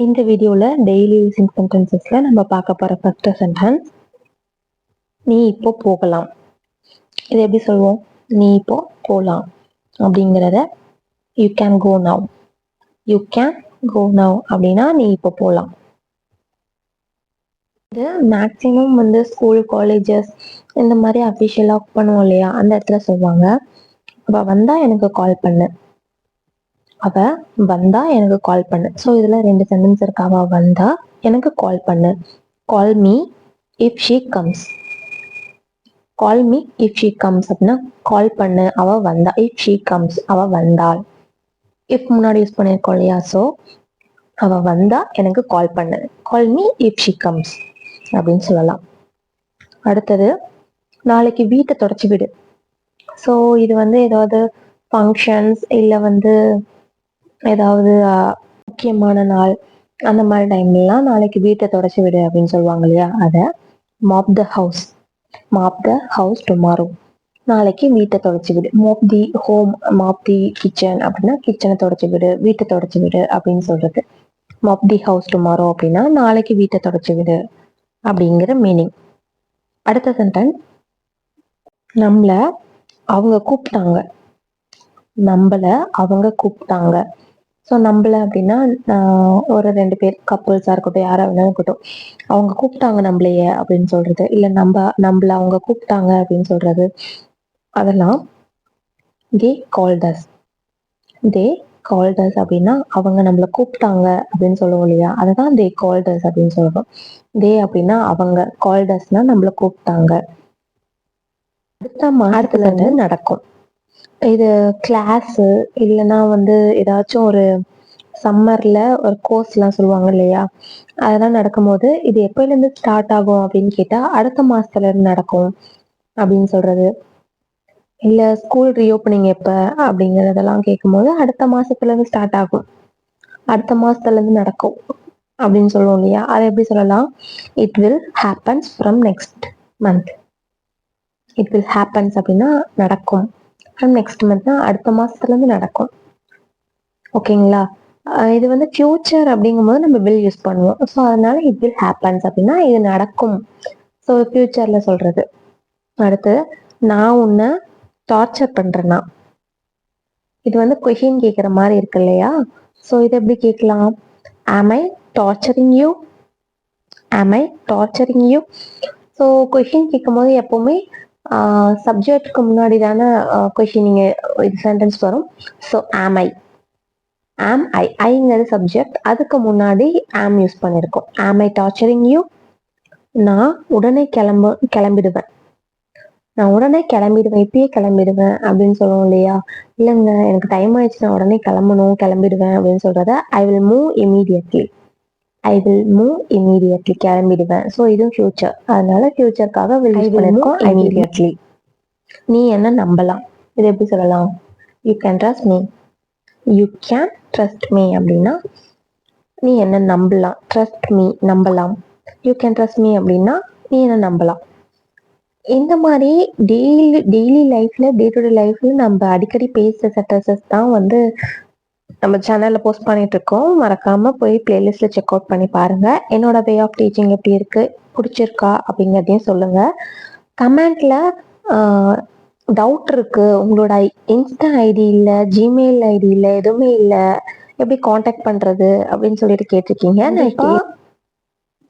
இந்த வீடியோவில் daily using சென்டென்சஸில் நம்ம பார்க்க போகிற ஃபர்ஸ்ட் சென்டென்ஸ், நீ இப்போ போகலாம். இது எப்படி சொல்லுவோம்? நீ இப்போ போகலாம் அப்படிங்கிறத you can go now. You can go now அப்படின்னா நீ இப்போ போகலாம். இது மேக்ஸிமம் ஸ்கூல், காலேஜஸ் இந்த மாதிரி அஃபிஷியலாக பண்ணுவோம் இல்லையா, அந்த இடத்துல சொல்லுவாங்க. அவள் வந்தா எனக்கு கால் பண்ணு. அவள் வந்தா எனக்கு கால் பண்ணு. ஸோ இதில் 2 சென்டென்ஸ் இருக்கு. அவள் வந்தா எனக்கு கால் பண்ணு. Call me if she comes. Call me if she comes அப்படின்னா கால் பண்ணு அவள் வந்தா. இஃப் ஷீ கம்ஸ் அவள் வந்தாள். இஃப் முன்னாடி யூஸ் பண்ணியிருக்கோம் இல்லையா, ஸோ அவள் வந்தா எனக்கு கால் பண்ணு. Call me if she comes அப்படின்னு சொல்லலாம். அடுத்தது, நாளைக்கு வீட்டை தொடச்சி விடு. ஸோ இது ஏதாவது ஃபங்க்ஷன்ஸ் இல்லை ஏதாவது முக்கியமான நாள் அந்த மாதிரி டைம்லாம் நாளைக்கு வீட்டை தொடச்சி விடு அப்படின்னு சொல்லுவாங்க இல்லையா, அதை mop the house. Mop the house tomorrow. நாளைக்கு வீட்டை தொடச்சி விடு. Mop the home, mop the kitchen அப்படின்னா கிச்சனை தொடச்சி விடு, வீட்டை தொடச்சி விடு அப்படின்னு சொல்றது. மாப் தி ஹவுஸ் டுமாரோ அப்படின்னா நாளைக்கு வீட்டை தொடச்சி விடு அப்படிங்கிற மீனிங். அடுத்த சென்டென்ஸ், நம்மள அவங்க கூப்பிட்டாங்க. நம்மள அவங்க கூப்பிட்டாங்க. ஸோ நம்மள அப்படின்னா ஒரு 2 பேர், கப்புள்ஸாக இருக்கட்டும், யாராக வேணாலும் இருக்கட்டும், அவங்க கூப்பிட்டாங்க நம்மளைய அப்படின்னு சொல்றது, இல்லை நம்மள அவங்க கூப்பிட்டாங்க அப்படின்னு சொல்றது, அதெல்லாம் they called us. They called us அப்படின்னா அவங்க நம்மளை கூப்பிட்டாங்க அப்படின்னு சொல்லுவோம் இல்லையா, அதுதான் தே கால்ட் அஸ் அப்படின்னு சொல்லுவோம். தே அப்படின்னா அவங்க, கால்ட் அஸ்னா நம்மளை கூப்பிட்டாங்க. அடுத்த மாதத்துல இருந்து நடக்கும். இது கிளாஸு இல்லைன்னா ஏதாச்சும் ஒரு சம்மர்ல ஒரு கோர்ஸ்லாம் சொல்லுவாங்க இல்லையா, அதெல்லாம் நடக்கும்போது இது எப்போலேருந்து ஸ்டார்ட் ஆகும் அப்படின்னு கேட்டால் அடுத்த மாசத்துல இருந்து நடக்கும் அப்படின்னு சொல்றது. இல்லை ஸ்கூல் ரீஓப்பனிங் எப்போ அப்படிங்கிறதெல்லாம் கேட்கும்போது அடுத்த மாசத்துல இருந்து ஸ்டார்ட் ஆகும், அடுத்த மாசத்துல இருந்து நடக்கும் அப்படின்னு சொல்லுவோம் இல்லையா, அதை எப்படி சொல்லலாம்? It will happens from next month. It will happens அப்படின்னா நடக்கும். ஃப்ரம் நெக்ஸ்ட் மந்த்னா அடுத்த மாசத்துல இருந்து நடக்கும். ஓகேங்களா? இது ஃபியூச்சர் அப்படிங்கும்போது நம்ம வில் யூஸ் பண்ணுவோம். ஸோ அதனால இட் வில் ஹேப்பன்ஸ் அப்படின்னா இது நடக்கும். ஸோ ஃபியூச்சர்ல சொல்றது. அடுத்து, நான் உன்னை டார்ச்சர் பண்றேன்னா. இது கொஷின் கேட்குற மாதிரி இருக்கு இல்லையா, ஸோ இதை எப்படி கேட்கலாம்? ஆம் ஐ டார்ச்சரிங் யூ? ஆம் ஐ டார்ச்சரிங் யூ? ஸோ கொஷின் கேட்கும் போது எப்பவுமே சப்ஜெக்டுக்கு முன்னாடி தானே கொஷினிங் இது சென்டென்ஸ் வரும். ஸோ ஆம் ஐ. ஆம் ஐ, ஐங்கிறது சப்ஜெக்ட், அதுக்கு முன்னாடி ஆம் யூஸ் பண்ணியிருக்கோம். ஆம் ஐ டார்ச்சரிங் யூ? நான் உடனே கிளம்பிடுவேன். நான் உடனே கிளம்பிடுவேன், இப்பயே கிளம்பிடுவேன் அப்படின்னு சொல்லுவோம் இல்லையா. இல்லைங்க எனக்கு டைம் ஆயிடுச்சு, நான் உடனே கிளம்பிடுவேன் அப்படின்னு சொல்றத I will move immediately. I will move immediately, கிளம்பிடுவேன். ஸோ இதுவும் ஃபியூச்சர், அதனால ஃபியூச்சருக்காக வில் யூஸ் பண்ணியிருக்கோம் இமீடியட்லி. நீ என்ன நம்பலாம். இது எப்படி சொல்லலாம்? You can trust me. You can trust me அப்படின்னா நீ என்ன நம்பலாம். ட்ரஸ்ட் மீ நம்பலாம். யூ கேன் ட்ரஸ்ட் மீ அப்படின்னா நீ என்ன நம்பலாம். இந்த மாதிரி டெய்லி லைஃப்ல, டே டு டே லைஃப்ல நம்ம அடிக்கடி பேசுகிற சென்டென்சஸ் தான் நம்ம சேனல்ல போஸ்ட் பண்ணிட்டு இருக்கோம். மறக்காம போய் பிளேலிஸ்ட்ல செக் அவுட் பண்ணி பாருங்க. என்னோட வே ஆஃப் டீச்சிங் எப்படி இருக்கு, பிடிச்சிருக்கா அப்படிங்கிறதையும் சொல்லுங்க. கமெண்ட்ல டவுட் இருக்கு, உங்களோட இன்ஸ்டா ஐடி இல்லை, ஜிமெயில் ஐடி இல்லை, எதுவுமே இல்லை, எப்படி காண்டாக்ட் பண்றது அப்படின்னு சொல்லிட்டு கேட்டிருக்கீங்க. நான் இப்போ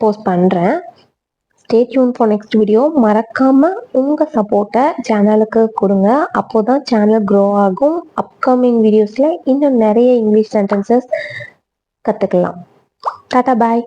போஸ்ட் பண்றேன். Stay tune for next video. மறக்காம உங்க சப்போர்ட்டை சேனலுக்கு கொடுங்க, அப்போதான் சேனல் க்ரோ ஆகும். அப்கமிங் வீடியோஸ்ல இன்னும் நிறைய இங்கிலீஷ் சென்டென்சஸ் கத்துக்கலாம். டாடா, பாய்.